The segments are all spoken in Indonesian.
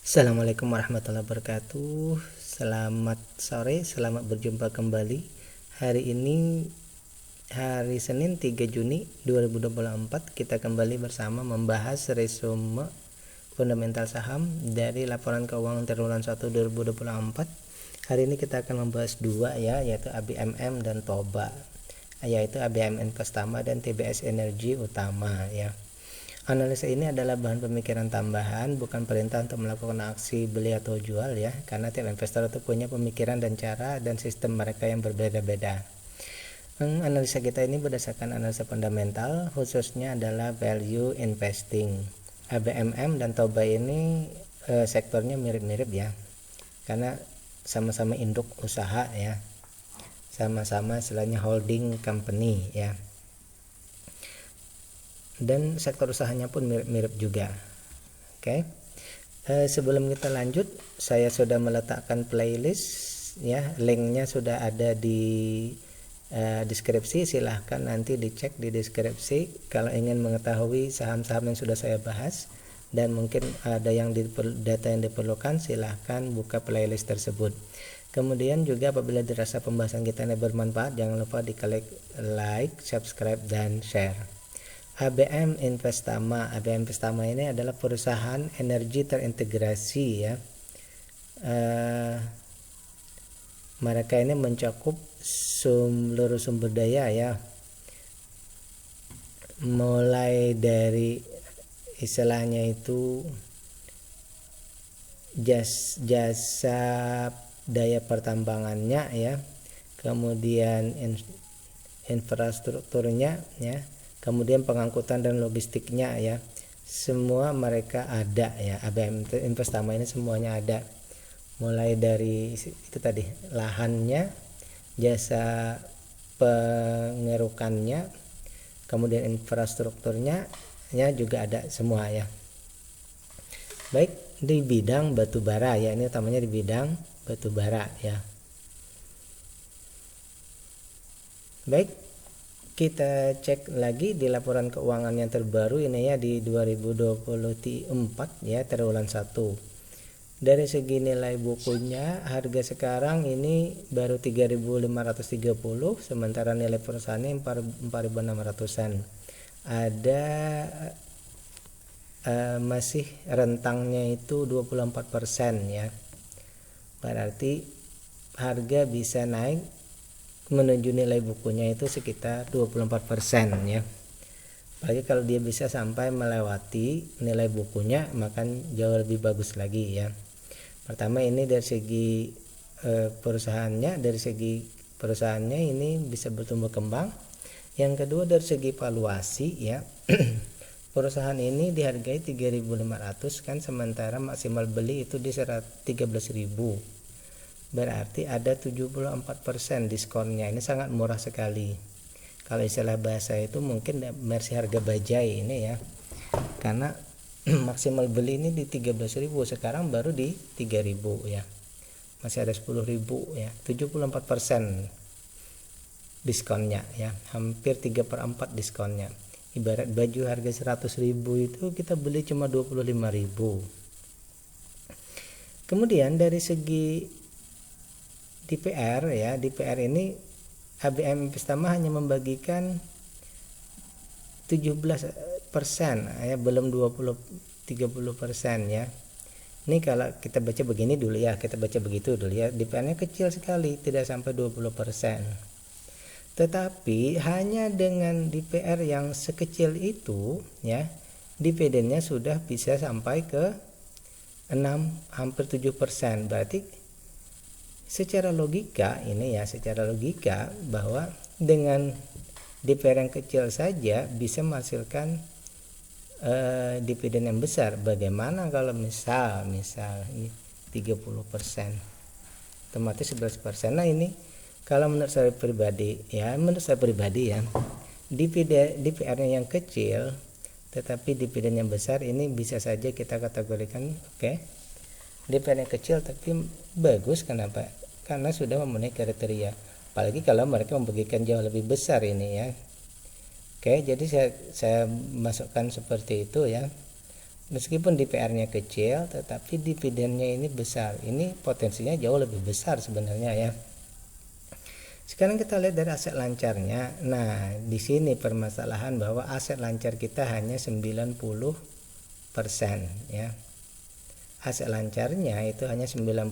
Assalamualaikum warahmatullahi wabarakatuh. Selamat sore, selamat berjumpa kembali. Hari ini hari Senin 3 Juni 2024 kita kembali bersama membahas resume fundamental saham dari laporan keuangan triwulan 1 2024. Hari ini kita akan membahas dua ya, yaitu ABMM dan TOBA, yaitu ABM Investama dan TBS Energi Utama ya. Analisa ini adalah bahan pemikiran tambahan, bukan perintah untuk melakukan aksi beli atau jual ya, karena tiap investor itu punya pemikiran dan cara dan sistem mereka yang berbeda-beda. Analisa kita ini berdasarkan analisa fundamental, khususnya adalah value investing. ABMM dan TOBA ini sektornya mirip-mirip ya, karena sama-sama induk usaha ya, sama-sama istilahnya holding company ya, dan sektor usahanya pun mirip-mirip juga. Oke. Sebelum kita lanjut, saya sudah meletakkan playlist ya, linknya sudah ada di deskripsi. Silahkan nanti dicek di deskripsi kalau ingin mengetahui saham-saham yang sudah saya bahas, dan mungkin ada data yang diperlukan, silahkan buka playlist tersebut. Kemudian juga apabila dirasa pembahasan kita ini bermanfaat, jangan lupa diklik like, subscribe, dan share. ABM Investama. ABM Investama ini adalah perusahaan energi terintegrasi ya. Mereka ini mencakup seluruh sumber daya ya, mulai dari istilahnya itu jasa daya pertambangannya ya, kemudian infrastrukturnya ya, kemudian pengangkutan dan logistiknya ya, semua mereka ada ya. ABM Investama ini semuanya ada, mulai dari itu tadi lahannya, jasa pengerukannya, kemudian infrastrukturnya ya juga ada semua ya. Baik, di bidang batu bara ya, ini utamanya di bidang batu bara ya. Baik, kita cek lagi di laporan keuangan yang terbaru ini ya, di 2024 ya, triwulan 1. Dari segi nilai bukunya, harga sekarang ini baru 3.530, sementara nilai perusahaannya 4.600-an. Ada masih rentangnya itu 24% ya. Berarti harga bisa naik menuju nilai bukunya itu sekitar 24% ya. Apalagi kalau dia bisa sampai melewati nilai bukunya, maka jauh lebih bagus lagi ya. Pertama ini dari segi perusahaannya, ini bisa bertumbuh kembang. Yang kedua dari segi valuasi ya. Perusahaan ini dihargai 3.500 kan, sementara maksimal beli itu di 13.000. Berarti ada 74% diskonnya. Ini sangat murah sekali. Kalau istilah bahasa itu mungkin versi harga bajai ini ya, karena maksimal beli ini di 13.000, sekarang baru di 3.000 ya, masih ada 10.000 ya, 74% diskonnya ya, hampir 3/4 diskonnya. Ibarat baju harga 100.000 itu kita beli cuma 25.000. Kemudian dari segi DPR ya, DPR ini ABM Investama hanya membagikan 17% ya, belum 20-30% ya. Ini kalau kita baca begini dulu ya, kita baca begitu dulu ya, DPR-nya kecil sekali, tidak sampai 20%. Tetapi hanya dengan DPR yang sekecil itu ya, dividennya sudah bisa sampai ke 6, hampir 7%. Berarti secara logika ini ya, secara logika bahwa dengan DPR yang kecil saja bisa menghasilkan dividen yang besar. Bagaimana kalau misal ini 30%, otomatis 11%. Nah ini kalau menurut saya pribadi ya, DPR-nya yang kecil tetapi dividen yang besar, ini bisa saja kita kategorikan DPR yang kecil tapi bagus. Kenapa? Karena sudah memenuhi kriteria. Apalagi kalau mereka membagikan jauh lebih besar ini ya. Jadi saya masukkan seperti itu ya. Meskipun DPR-nya kecil, tetapi dividennya ini besar. Ini potensinya jauh lebih besar sebenarnya ya. Sekarang kita lihat dari aset lancarnya. Nah, di sini permasalahan bahwa aset lancar kita hanya 90% ya. Aset lancarnya itu hanya 90%.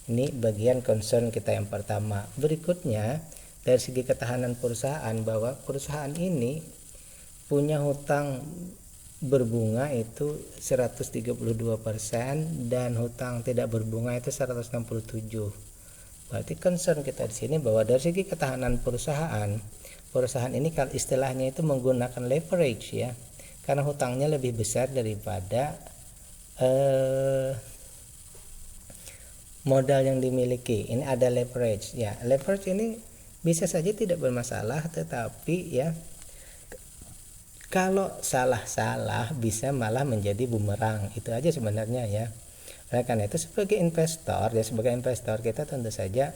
Ini bagian concern kita yang pertama. Berikutnya, dari segi ketahanan perusahaan, bahwa perusahaan ini punya hutang berbunga itu 132% dan hutang tidak berbunga itu 167. Berarti concern kita di sini bahwa dari segi ketahanan perusahaan ini kalau istilahnya itu menggunakan leverage ya, karena hutangnya lebih besar daripada modal yang dimiliki. Ini ada leverage ya. Leverage ini bisa saja tidak bermasalah, tetapi ya kalau salah-salah bisa malah menjadi bumerang. Itu aja sebenarnya ya. Oleh karena itu sebagai investor kita tentu saja,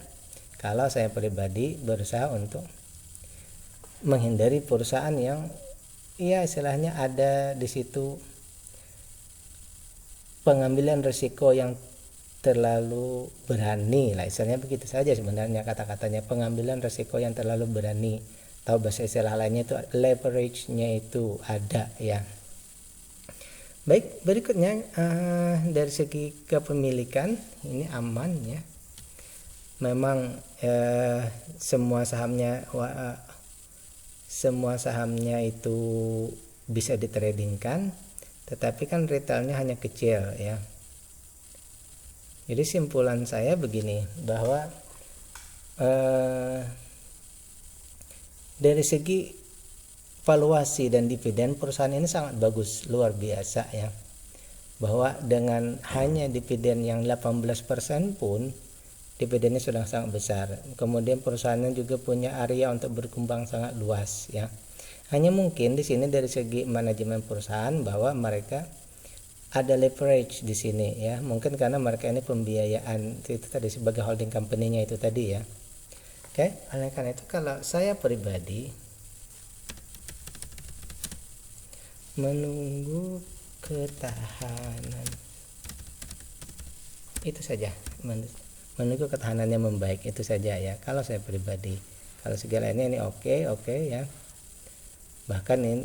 kalau saya pribadi berusaha untuk menghindari perusahaan yang ya istilahnya ada di situ pengambilan risiko yang terlalu berani lah, istilahnya begitu saja sebenarnya kata-katanya, pengambilan risiko yang terlalu berani, atau bahasa istilah lainnya itu leverage-nya itu ada ya. Baik, berikutnya dari segi kepemilikan ini aman ya. Memang semua sahamnya itu bisa ditradingkan, tetapi kan retailnya hanya kecil ya. Jadi simpulan saya begini, bahwa dari segi valuasi dan dividen perusahaan ini sangat bagus, luar biasa ya. Bahwa dengan hanya dividen yang 18% pun dividennya sudah sangat besar. Kemudian perusahaannya juga punya area untuk berkembang sangat luas ya. Hanya mungkin di sini dari segi manajemen perusahaan bahwa mereka ada leverage di sini ya, mungkin karena mereka ini pembiayaan itu tadi sebagai holding company-nya itu tadi ya. Oke, oleh karena itu kalau saya pribadi menunggu ketahanan itu saja, menunggu ketahanannya membaik itu saja ya. Kalau saya pribadi, kalau segala ini oke ya. Bahkan ini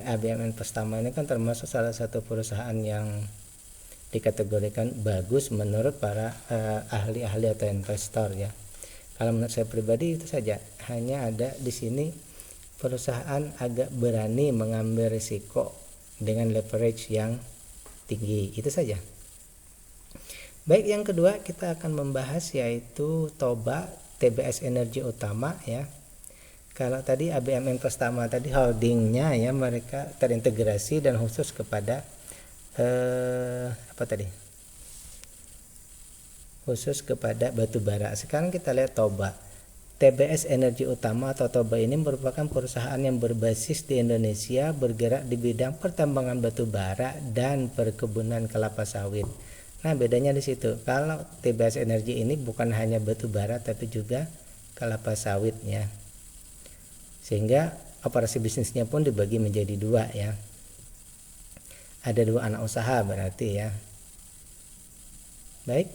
ABM Investama ini kan termasuk salah satu perusahaan yang dikategorikan bagus menurut para ahli-ahli atau investor ya. Kalau menurut saya pribadi itu saja, hanya ada di sini perusahaan agak berani mengambil risiko dengan leverage yang tinggi, itu saja. Baik, yang kedua kita akan membahas yaitu TOBA, TBS Energi Utama ya. Kalau tadi ABM Investama tadi holdingnya ya, mereka terintegrasi dan khusus kepada khusus kepada batu bara. Sekarang kita lihat TOBA, TBS Energi Utama atau TOBA ini merupakan perusahaan yang berbasis di Indonesia, bergerak di bidang pertambangan batu bara dan perkebunan kelapa sawit. Nah, bedanya di situ. Kalau TBS Energi ini bukan hanya batu bara tapi juga kelapa sawit ya. Sehingga operasi bisnisnya pun dibagi menjadi dua ya. Ada dua anak usaha berarti ya. Baik,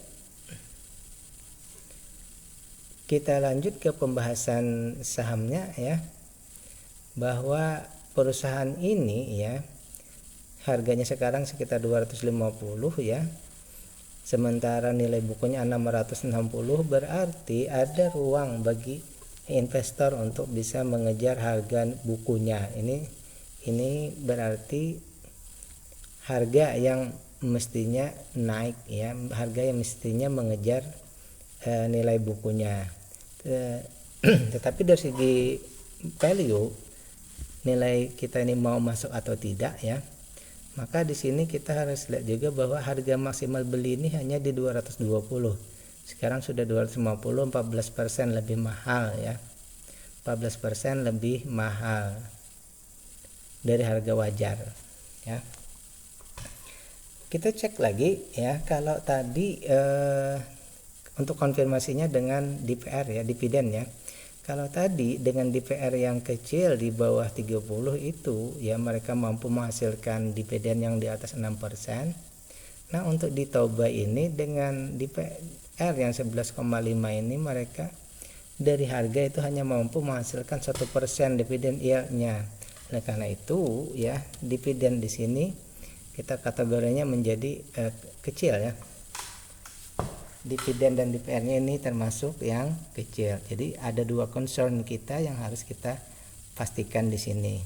kita lanjut ke pembahasan sahamnya ya. Bahwa perusahaan ini ya, harganya sekarang sekitar 250 ya. Sementara nilai bukunya 660, berarti ada ruang bagi investor untuk bisa mengejar harga bukunya. Ini berarti harga yang mestinya naik ya, harga yang mestinya mengejar nilai bukunya. Tetapi dari segi value, nilai kita ini mau masuk atau tidak ya, maka di sini kita harus lihat juga bahwa harga maksimal beli ini hanya di 220. Sekarang sudah 250, 14% lebih mahal ya. 14% lebih mahal dari harga wajar ya. Kita cek lagi ya, kalau tadi untuk konfirmasinya dengan DPR ya, dividen ya. Kalau tadi dengan DPR yang kecil di bawah 30 itu ya mereka mampu menghasilkan dividen yang di atas 6%. Nah, untuk di Toba ini dengan DPR yang 11,5 ini mereka dari harga itu hanya mampu menghasilkan 1% dividen yield-nya. Nah, karena itu ya dividen di sini kita kategorinya menjadi kecil ya. Dividen dan DPR-nya ini termasuk yang kecil. Jadi ada dua concern kita yang harus kita pastikan di sini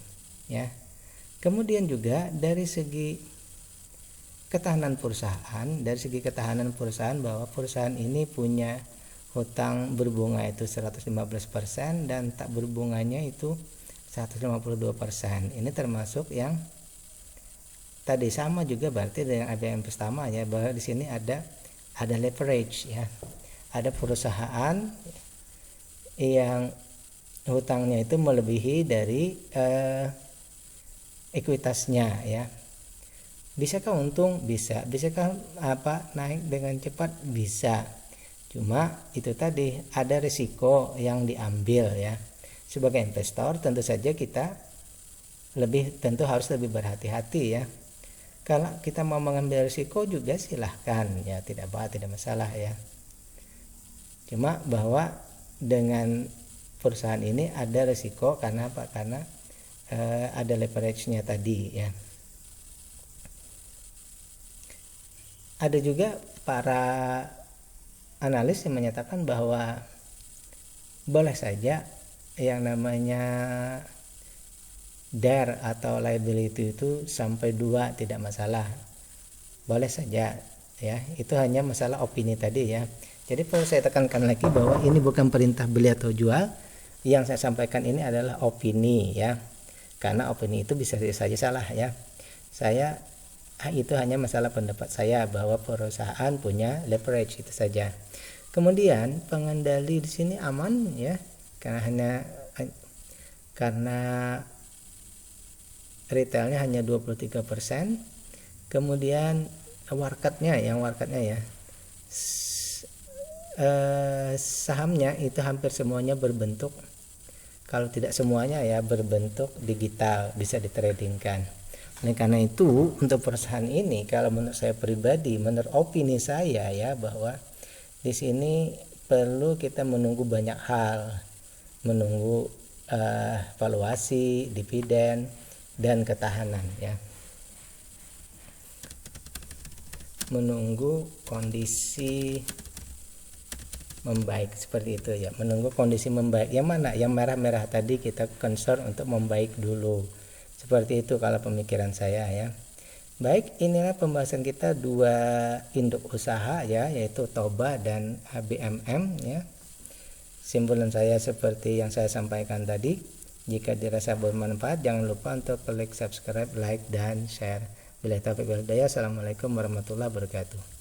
ya. Kemudian juga dari segi ketahanan perusahaan, bahwa perusahaan ini punya hutang berbunga itu 115% dan tak berbunganya itu 152%. Ini termasuk yang tadi sama juga berarti dengan ABM pertama ya, bahwa di sini ada leverage ya. Ada perusahaan yang hutangnya itu melebihi dari ekuitasnya ya. Bisakah untung? Bisa. Bisakah naik dengan cepat? Bisa. Cuma itu tadi ada risiko yang diambil ya. Sebagai investor tentu saja kita harus lebih berhati-hati ya. Kalau kita mau mengambil risiko juga silahkan ya, tidak masalah ya. Cuma bahwa dengan perusahaan ini ada risiko karena apa? Karena ada leverage-nya tadi ya. Ada juga para analis yang menyatakan bahwa boleh saja yang namanya DER atau liability itu sampai 2 tidak masalah, boleh saja ya. Itu hanya masalah opini tadi ya. Jadi perlu saya tekankan lagi bahwa ini bukan perintah beli atau jual. Yang saya sampaikan ini adalah opini ya, karena opini itu bisa saja salah ya. Itu hanya masalah pendapat saya bahwa perusahaan punya leverage, itu saja. Kemudian pengendali di sini aman ya, karena retailnya hanya 23%. Kemudian warkatnya ya, sahamnya itu hampir semuanya berbentuk, kalau tidak semuanya ya, berbentuk digital, bisa ditradingkan. Oleh karena itu untuk perusahaan ini, kalau menurut saya pribadi, menurut opini saya ya, bahwa di sini perlu kita menunggu banyak hal, menunggu valuasi, dividen, dan ketahanan ya. Menunggu kondisi membaik seperti itu ya, menunggu kondisi membaik. Yang mana? Yang merah-merah tadi kita concern untuk membaik dulu. Seperti itu kalau pemikiran saya ya. Baik, inilah pembahasan kita dua induk usaha ya, yaitu Toba dan ABMM ya. Simpulan saya seperti yang saya sampaikan tadi. Jika dirasa bermanfaat, jangan lupa untuk klik subscribe, like, dan share. Billahi taufiq wal hidayah. Assalamualaikum warahmatullahi wabarakatuh.